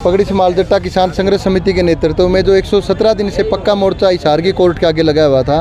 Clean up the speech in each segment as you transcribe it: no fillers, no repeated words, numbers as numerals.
पगड़ी समाल जट्टा किसान संघर्ष समिति के नेतृत्व में जो 117 दिन से पक्का मोर्चा हिसार की कोर्ट के आगे लगाया हुआ था,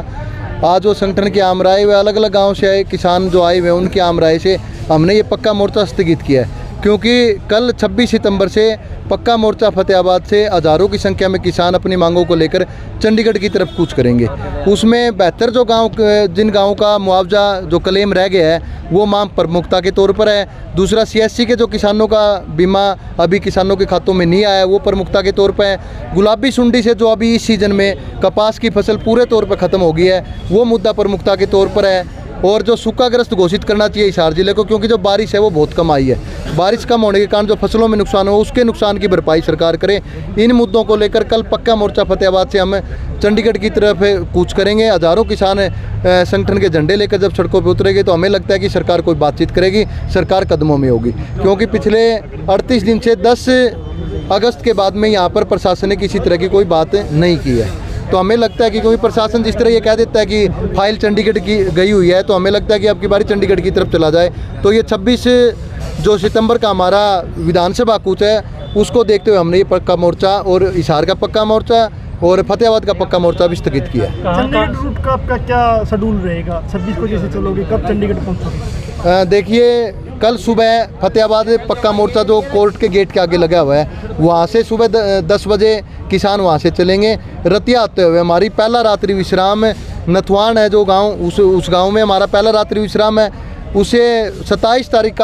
आज वो संगठन की आम राय व अलग अलग गांव से आए किसान जो आए हुए उनकी आम राय से हमने ये पक्का मोर्चा स्थगित किया है। क्योंकि कल 26 सितंबर से पक्का मोर्चा फतेहाबाद से हज़ारों की संख्या में किसान अपनी मांगों को लेकर चंडीगढ़ की तरफ कूच करेंगे। उसमें 72 जो गांव जिन गांवों का मुआवजा जो क्लेम रह गया है वो मांग प्रमुखता के तौर पर है। दूसरा CSC के जो किसानों का बीमा अभी किसानों के खातों में नहीं आया वो प्रमुखता के तौर पर है। गुलाबी सुंडी से जो अभी इस सीज़न में कपास की फसल पूरे तौर पर ख़त्म हो गई है वो मुद्दा प्रमुखता के तौर पर है। और जो सूखाग्रस्त घोषित करना चाहिए हिसार जिले को, क्योंकि जो बारिश है वो बहुत कम आई है। बारिश कम होने के कारण जो फसलों में नुकसान हो उसके नुकसान की भरपाई सरकार करे। इन मुद्दों को लेकर कल पक्का मोर्चा फतेहाबाद से हम चंडीगढ़ की तरफ कूच करेंगे। हज़ारों किसान संगठन के झंडे लेकर जब सड़कों पर उतरेंगे तो हमें लगता है कि सरकार कोई बातचीत करेगी, सरकार कदमों में होगी। क्योंकि पिछले 38 दिन से 10 अगस्त के बाद में यहाँ पर प्रशासन ने किसी तरह की कोई बात नहीं की है। तो हमें लगता है कि क्योंकि प्रशासन जिस तरह ये कह देता है कि फाइल चंडीगढ़ की गई हुई है, तो हमें लगता है कि अब की बारी चंडीगढ़ की तरफ चला जाए। तो ये 26 जो सितंबर का हमारा विधानसभा कूच है उसको देखते हुए हमने ये पक्का मोर्चा और हिसार का पक्का मोर्चा और फतेहाबाद का पक्का मोर्चा भी स्थगित किया है। चंडीगढ़ रूट का आपका क्या शेड्यूल रहेगा? 26 को जैसे चलोगे, कब चंडीगढ़ पहुँचोगे? देखिए, कल सुबह फतेहाबाद पक्का मोर्चा जो कोर्ट के गेट के आगे लगा हुआ है वहाँ से सुबह 10 बजे किसान वहाँ से चलेंगे। रतिया आते हुए हमारी पहला रात्रि विश्राम नथवान है जो गांव, उस गांव में हमारा पहला रात्रि विश्राम है। उसे 27 तारीख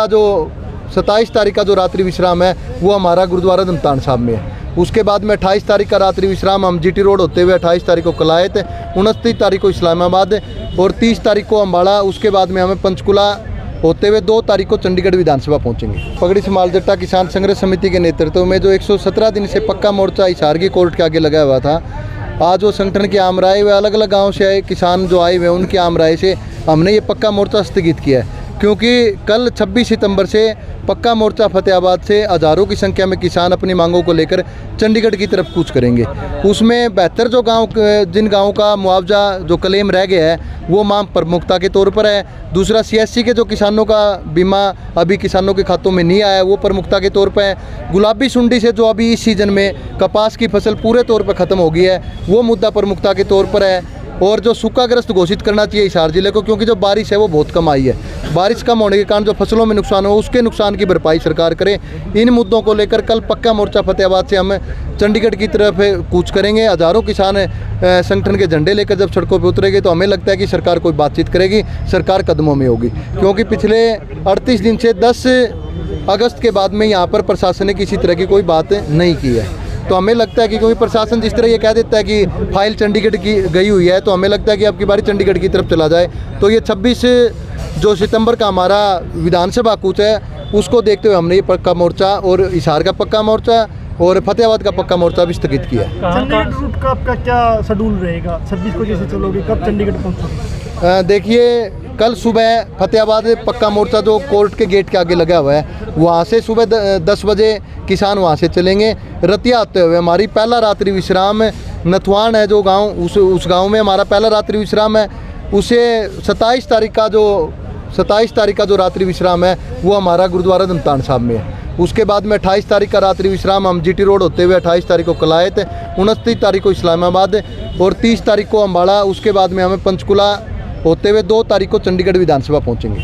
का जो रात्रि विश्राम है वो हमारा गुरुद्वारा दमतान साहब में है। उसके बाद में 28 तारीख का रात्रि विश्राम हम GT रोड होते हुए 28 तारीख को कलायत, 29 तारीख को इस्लामाबाद और 30 तारीख को अम्बाड़ा। उसके बाद में हमें पंचकुला होते हुए 2 तारीख को चंडीगढ़ विधानसभा पहुंचेंगे। पगड़ी समाल जट्टा किसान संघर्ष समिति के नेतृत्व में जो 117 दिन से पक्का मोर्चा हिसार की कोर्ट के आगे लगाया हुआ था, आज वो संगठन की आम राय व अलग अलग गांव से आए किसान जो आए हुए उनकी आम राय से हमने ये पक्का मोर्चा स्थगित किया है। क्योंकि कल 26 सितंबर से पक्का मोर्चा फतेहाबाद से हज़ारों की संख्या में किसान अपनी मांगों को लेकर चंडीगढ़ की तरफ कूच करेंगे। उसमें 72 जो जिन गांवों का मुआवजा जो क्लेम रह गया है वो मांग प्रमुखता के तौर पर है। दूसरा CSC के जो किसानों का बीमा अभी किसानों के खातों में नहीं आया वो प्रमुखता के तौर पर है। गुलाबी सुंडी से जो अभी इस सीज़न में कपास की फसल पूरे तौर पर ख़त्म हो गई है वो मुद्दा प्रमुखता के तौर पर है। और जो सूखाग्रस्त घोषित करना चाहिए हिसार जिले को, क्योंकि जो बारिश है वो बहुत कम आई है। बारिश कम होने के कारण जो फसलों में नुकसान हो उसके नुकसान की भरपाई सरकार करे। इन मुद्दों को लेकर कल पक्का मोर्चा फतेहाबाद से हम चंडीगढ़ की तरफ कूच करेंगे। हज़ारों किसान संगठन के झंडे लेकर जब सड़कों पर उतरेंगे तो हमें लगता है कि सरकार कोई बातचीत करेगी, सरकार कदमों में होगी। क्योंकि पिछले 38 दिन से 10 अगस्त के बाद में यहाँ पर प्रशासन ने किसी तरह की कोई बात नहीं की है। तो हमें लगता है कि क्योंकि प्रशासन जिस तरह ये कह देता है कि फाइल चंडीगढ़ की गई हुई है, तो हमें लगता है कि अब की बारी चंडीगढ़ की तरफ चला जाए। तो ये 26 जो सितंबर का हमारा विधानसभा कूच है उसको देखते हुए हमने ये पक्का मोर्चा और हिसार का पक्का मोर्चा और फतेहाबाद का पक्का मोर्चा भी स्थगित किया है। चंडीगढ़ रूट का आपका क्या शेड्यूल रहेगा? 26 को जैसे चलोगे, कब चंडीगढ़ पहुँचोगे? देखिए, कल सुबह फतेहाबाद पक्का मोर्चा जो कोर्ट के गेट के आगे लगा हुआ है वहाँ से सुबह 10 बजे किसान वहाँ से चलेंगे। रतिया आते हुए हमारी पहला रात्रि विश्राम नथवान है जो गांव, उस गांव में हमारा पहला रात्रि विश्राम है। उसे 27 तारीख का जो रात्रि विश्राम है वो हमारा गुरुद्वारा दमतान साहब में है। उसके बाद में 28 तारीख का रात्रि विश्राम हम GT रोड होते हुए 28 तारीख को कलायत, 29 तारीख को इस्लामाबाद और 30 तारीख को अम्बाड़ा। उसके बाद में हमें पंचकुला होते हुए 2 तारीख को चंडीगढ़ विधानसभा पहुंचेंगे।